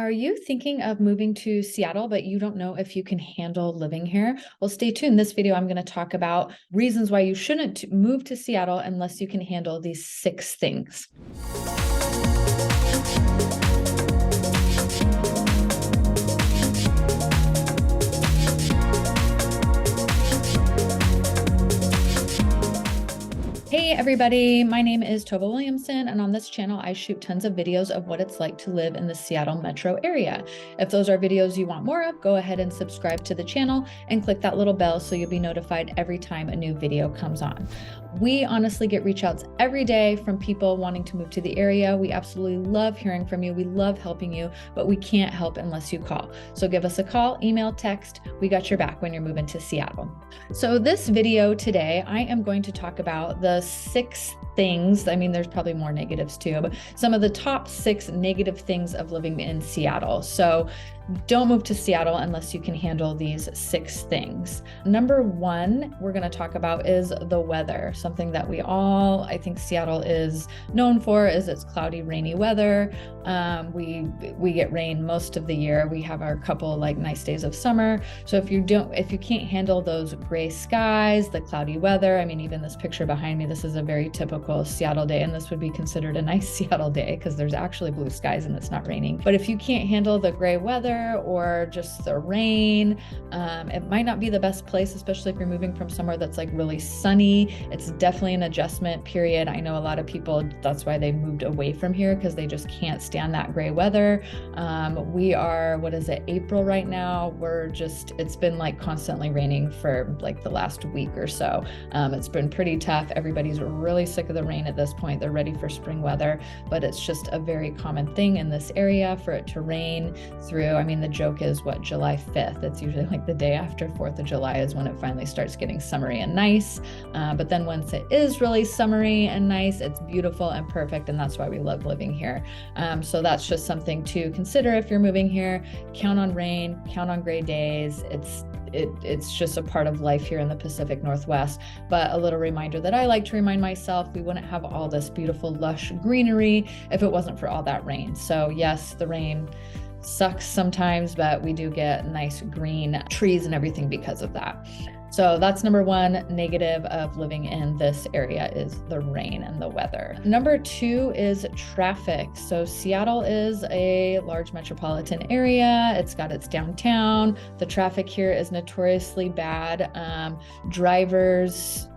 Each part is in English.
Are you thinking of moving to Seattle, but you don't know if you can handle living here? Well, stay tuned. This video, I'm going to talk about reasons why you shouldn't move to Seattle unless you can handle these 6 things. Hey everybody, my name is Tova Williamson, and on this channel I shoot tons of videos of what it's like to live in the Seattle metro area. If those are videos you want more of, go ahead and subscribe to the channel and click that little bell so you'll be notified every time a new video comes on. We honestly get reach outs every day from people wanting to move to the area. We absolutely love hearing from you. We love helping you, but we can't help unless you call. So give us a call, email, text. We got your back when you're moving to Seattle. So this video today, I am going to talk about the 6 things. I mean, there's probably more negatives too, but some of the top 6 negative things of living in Seattle. So don't move to Seattle unless you can handle these 6 things. Number 1 we're going to talk about is the weather. Something that I think Seattle is known for is its cloudy, rainy weather. We get rain most of the year. We have our couple like nice days of summer. So if you can't handle those gray skies, the cloudy weather, I mean, even this picture behind me, this is a very typical Seattle day, and this would be considered a nice Seattle day because there's actually blue skies and it's not raining. But if you can't handle the gray weather or just the rain, it might not be the best place, especially if you're moving from somewhere that's like really sunny. It's definitely an adjustment period. I know a lot of people, that's why they moved away from here, because they just can't stand that gray weather. We are, what is it, April right now? It's been like constantly raining for like the last week or so. It's been pretty tough. Everybody's really sick of the rain at this point. They're ready for spring weather, but it's just a very common thing in this area for it to rain through. I mean, the joke is July 5th. It's usually like the day after 4th of July is when it finally starts getting summery and nice. But then once it is really summery and nice, it's beautiful and perfect. And that's why we love living here. So that's just something to consider if you're moving here. Count on rain, count on gray days. It's just a part of life here in the Pacific Northwest. But a little reminder that I like to remind myself, we wouldn't have all this beautiful lush greenery if it wasn't for all that rain. So yes, the rain sucks sometimes, but we do get nice green trees and everything because of that. So that's number 1 negative of living in this area is the rain and the weather. Number 2 is traffic. So Seattle is a large metropolitan area. It's got its downtown. The traffic here is notoriously bad. Drivers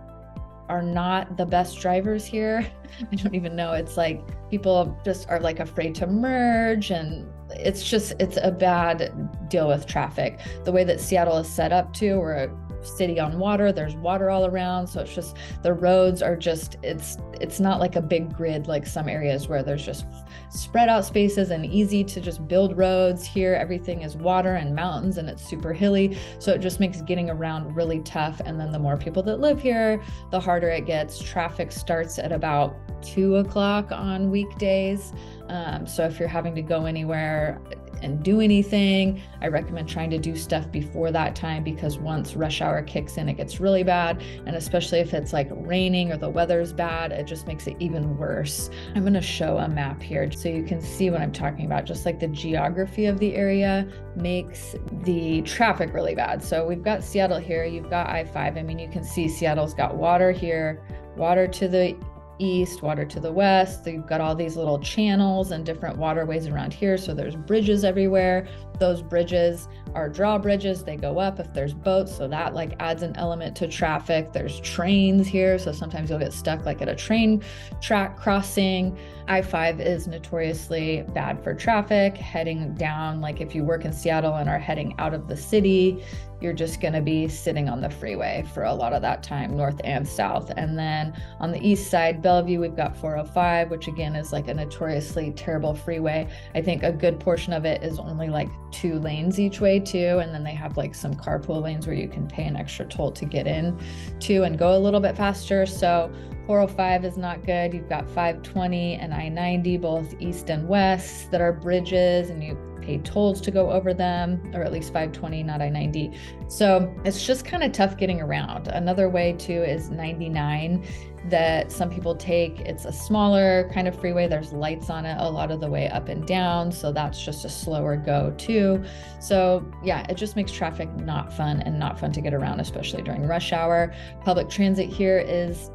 are not the best drivers here. I don't even know. It's like people just are like afraid to merge, and it's a bad deal with traffic. The way that Seattle is set up too, we're a city on water, there's water all around. So it's just, the roads are just, it's not like a big grid like some areas where there's just spread out spaces and easy to just build roads. Here, everything is water and mountains and it's super hilly. So it just makes getting around really tough. And then the more people that live here, the harder it gets. Traffic starts at about 2 o'clock on weekdays. So if you're having to go anywhere and do anything, I recommend trying to do stuff before that time, because once rush hour kicks in, it gets really bad. And especially if it's like raining or the weather's bad, it just makes it even worse. I'm going to show a map here so you can see what I'm talking about. Just like the geography of the area makes the traffic really bad. So we've got Seattle here, you've got I-5. I mean, you can see Seattle's got water here, water to the east, water to the west. You've got all these little channels and different waterways around here. So there's bridges everywhere. Those bridges are drawbridges. They go up if there's boats. So that like adds an element to traffic. There's trains here. So sometimes you'll get stuck like at a train track crossing. I-5 is notoriously bad for traffic heading down. Like if you work in Seattle and are heading out of the city, you're just going to be sitting on the freeway for a lot of that time, north and south. And then on the east side, Bellevue, we've got 405, which again is like a notoriously terrible freeway. I think a good portion of it is only like 2 lanes each way too. And then they have like some carpool lanes where you can pay an extra toll to get in to and go a little bit faster. So 405 is not good. You've got 520 and I-90, both east and west, that are bridges, and you pay pay tolls to go over them, or at least 520, not I-90. So it's just kind of tough getting around. Another way too is 99 that some people take. It's a smaller kind of freeway. There's lights on it a lot of the way up and down. So that's just a slower go too. So yeah, it just makes traffic not fun and not fun to get around, especially during rush hour. Public transit here is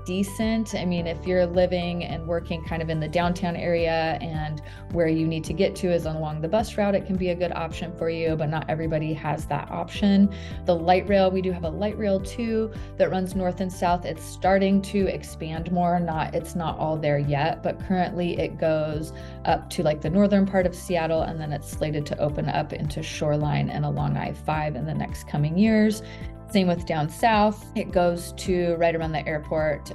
decent. I mean, if you're living and working kind of in the downtown area and where you need to get to is along the bus route, it can be a good option for you, but not everybody has that option. The light rail, we do have a light rail too that runs north and south. It's starting to expand more. It's not all there yet, but currently it goes up to like the northern part of Seattle, and then it's slated to open up into Shoreline and along I-5 in the next coming years. Same with down south. It goes to right around the airport,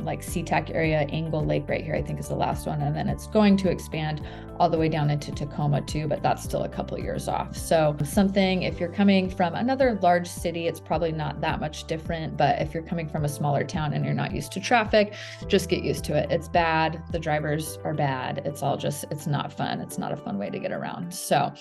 like SeaTac area, Angle Lake right here, I think is the last one. And then it's going to expand all the way down into Tacoma too, but that's still a couple years off. So something, if you're coming from another large city, it's probably not that much different, but if you're coming from a smaller town and you're not used to traffic, just get used to it. It's bad. The drivers are bad. It's not fun. It's not a fun way to get around. So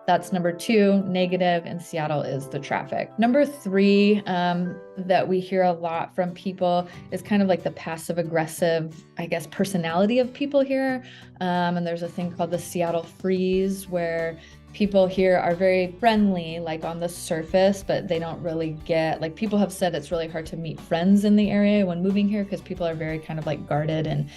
that's number 2 negative in Seattle is the traffic. Number 3 that we hear a lot from people is kind of like the passive aggressive, I guess, personality of people here. And there's a thing called the Seattle freeze where people here are very friendly, like on the surface, but they don't really get, like people have said it's really hard to meet friends in the area when moving here because people are very kind of like guarded and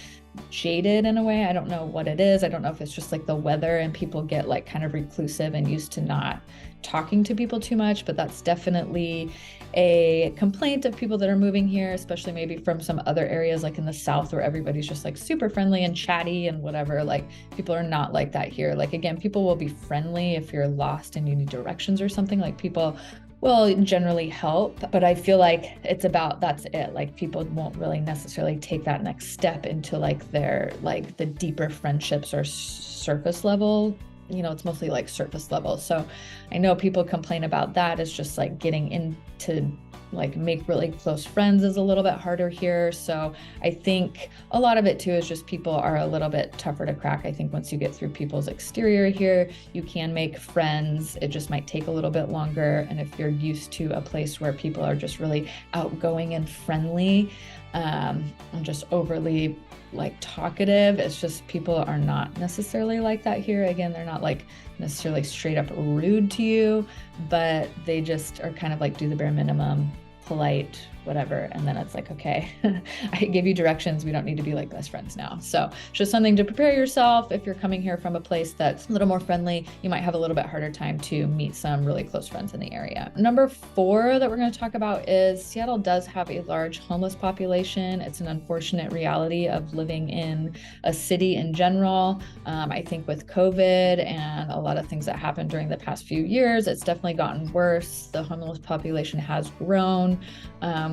jaded in a way. I don't know what it is. I don't know if it's just like the weather and people get like kind of reclusive and used to not talking to people too much, but that's definitely a complaint of people that are moving here, especially maybe from some other areas like in the South where everybody's just like super friendly and chatty and whatever. Like people are not like that here. Like again, people will be friendly if you're lost and you need directions or something. Like people will generally help, but I feel like that's it. Like people won't really necessarily take that next step into like their, like the deeper friendships or surface level. It's mostly like surface level. So I know people complain about that. It's just like getting into like make really close friends is a little bit harder here. So I think a lot of it too is just people are a little bit tougher to crack. I think once you get through people's exterior here, you can make friends. It just might take a little bit longer. And if you're used to a place where people are just really outgoing and friendly, and just overly like talkative, it's just people are not necessarily like that here. Again, they're not like necessarily straight up rude to you, but they just are kind of like do the bare minimum, polite, whatever. And then it's like, okay, I gave you directions. We don't need to be like best friends now. So just something to prepare yourself. If you're coming here from a place that's a little more friendly, you might have a little bit harder time to meet some really close friends in the area. Number 4 that we're going to talk about is Seattle does have a large homeless population. It's an unfortunate reality of living in a city in general. I think with COVID and a lot of things that happened during the past few years, it's definitely gotten worse. The homeless population has grown.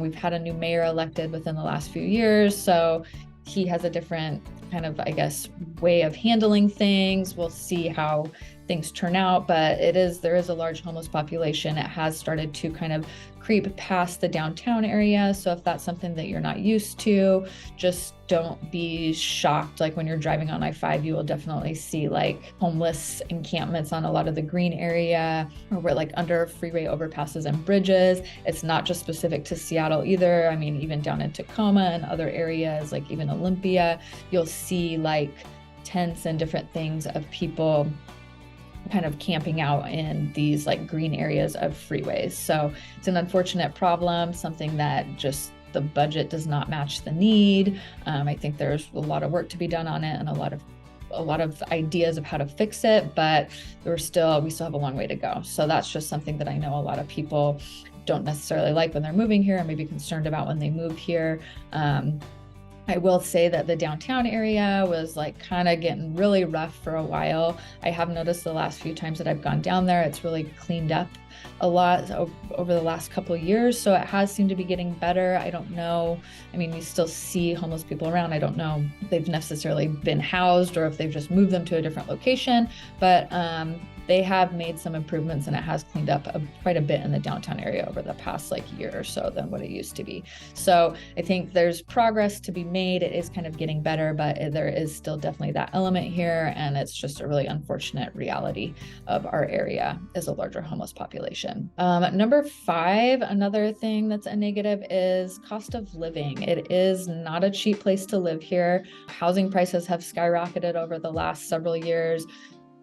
We've had a new mayor elected within the last few years, so he has a different kind of, I guess, way of handling things. We'll see how things turn out, but there is a large homeless population. It has started to kind of creep past the downtown area. So if that's something that you're not used to, just don't be shocked. Like when you're driving on I-5, you will definitely see like homeless encampments on a lot of the green area, or where like under freeway overpasses and bridges. It's not just specific to Seattle either. I mean, even down in Tacoma and other areas, like even Olympia, you'll see like tents and different things of people kind of camping out in these like green areas of freeways. So it's an unfortunate problem, something that just the budget does not match the need. I think there's a lot of work to be done on it and a lot of ideas of how to fix it, but we still have a long way to go. So that's just something that I know a lot of people don't necessarily like when they're moving here and maybe concerned about when they move here. I will say that the downtown area was like kind of getting really rough for a while. I have noticed the last few times that I've gone down there, it's really cleaned up a lot over the last couple of years. So it has seemed to be getting better. I don't know. I mean, you still see homeless people around. I don't know if they've necessarily been housed or if they've just moved them to a different location, but they have made some improvements, and it has cleaned up quite a bit in the downtown area over the past like year or so than what it used to be. So I think there's progress to be made. It is kind of getting better, but there is still definitely that element here. And it's just a really unfortunate reality of our area is a larger homeless population. Number 5, another thing that's a negative is cost of living. It is not a cheap place to live here. Housing prices have skyrocketed over the last several years.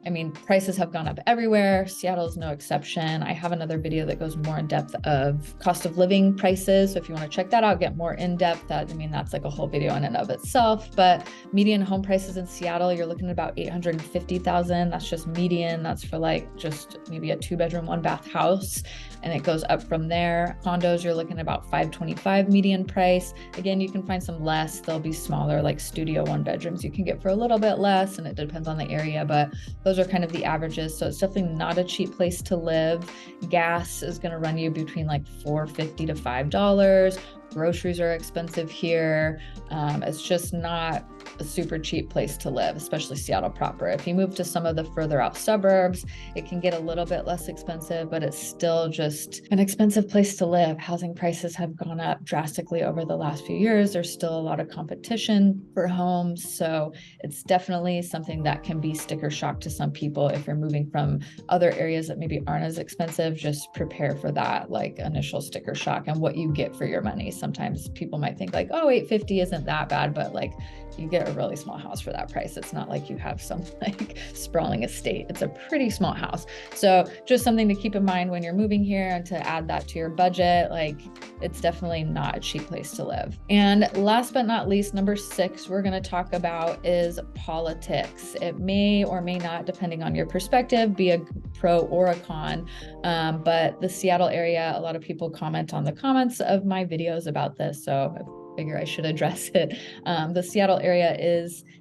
I mean, prices have gone up everywhere. Seattle is no exception. I have another video that goes more in depth of cost of living prices. So if you want to check that out, get more in depth, that's like a whole video in and of itself. But median home prices in Seattle, you're looking at about $850,000. That's just median. That's for like just maybe a 2-bedroom, 1-bath house. And it goes up from there. Condos, you're looking at about $525 median price. Again, you can find some less. They'll be smaller, like studio 1-bedrooms. You can get for a little bit less, and it depends on the area, but those are kind of the averages. So it's definitely not a cheap place to live. Gas is going to run you between like $4.50 to $5. Groceries are expensive here. It's just not a super cheap place to live, especially Seattle proper. If you move to some of the further out suburbs, it can get a little bit less expensive, but it's still just an expensive place to live. Housing prices have gone up drastically over the last few years. There's still a lot of competition for homes. So it's definitely something that can be sticker shock to some people. If you're moving from other areas that maybe aren't as expensive, just prepare for that like initial sticker shock and what you get for your money. Sometimes people might think like, oh, $850 isn't that bad, but like you get a really small house for that price. It's not like you have some like sprawling estate. It's a pretty small house. So just something to keep in mind when you're moving here, and to add that to your budget. Like, it's definitely not a cheap place to live. And last but not least, number 6, we're going to talk about is politics. It may or may not, depending on your perspective, be a pro or a con. But the Seattle area, a lot of people comment on the comments of my videos about this. So I figure I should address it. The Seattle area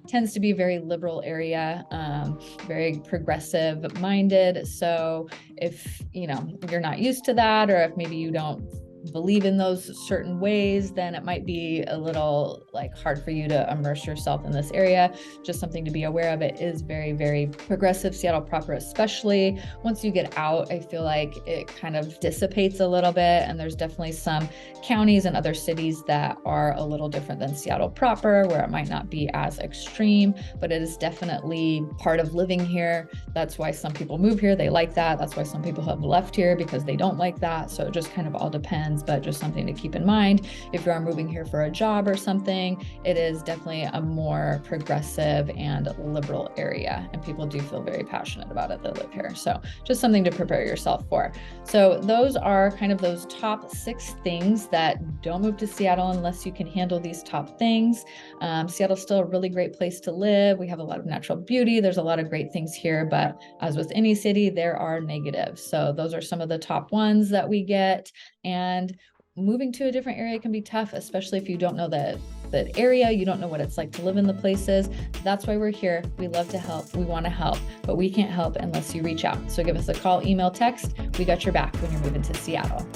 tends to be a very liberal area, very progressive minded. So if you're not used to that, or if maybe you don't believe in those certain ways, then it might be a little like hard for you to immerse yourself in this area. Just something to be aware of. It is very, very progressive, Seattle proper, especially. Once you get out, I feel like it kind of dissipates a little bit, and there's definitely some counties and other cities that are a little different than Seattle proper, where it might not be as extreme, but it is definitely part of living here. That's why some people move here. They like that. That's why some people have left here, because they don't like that. So it just kind of all depends. But just something to keep in mind. If you are moving here for a job or something, it is definitely a more progressive and liberal area, and people do feel very passionate about it that live here. So just something to prepare yourself for. So those are kind of those top 6 things that don't move to Seattle unless you can handle these top things. Seattle's still a really great place to live. We have a lot of natural beauty. There's a lot of great things here, but as with any city, there are negatives. So those are some of the top ones that we get. And moving to a different area can be tough, especially if you don't know that area, you don't know what it's like to live in the places. That's why we're here. We love to help. We want to help, but we can't help unless you reach out. So give us a call, email, text. We got your back when you're moving to Seattle.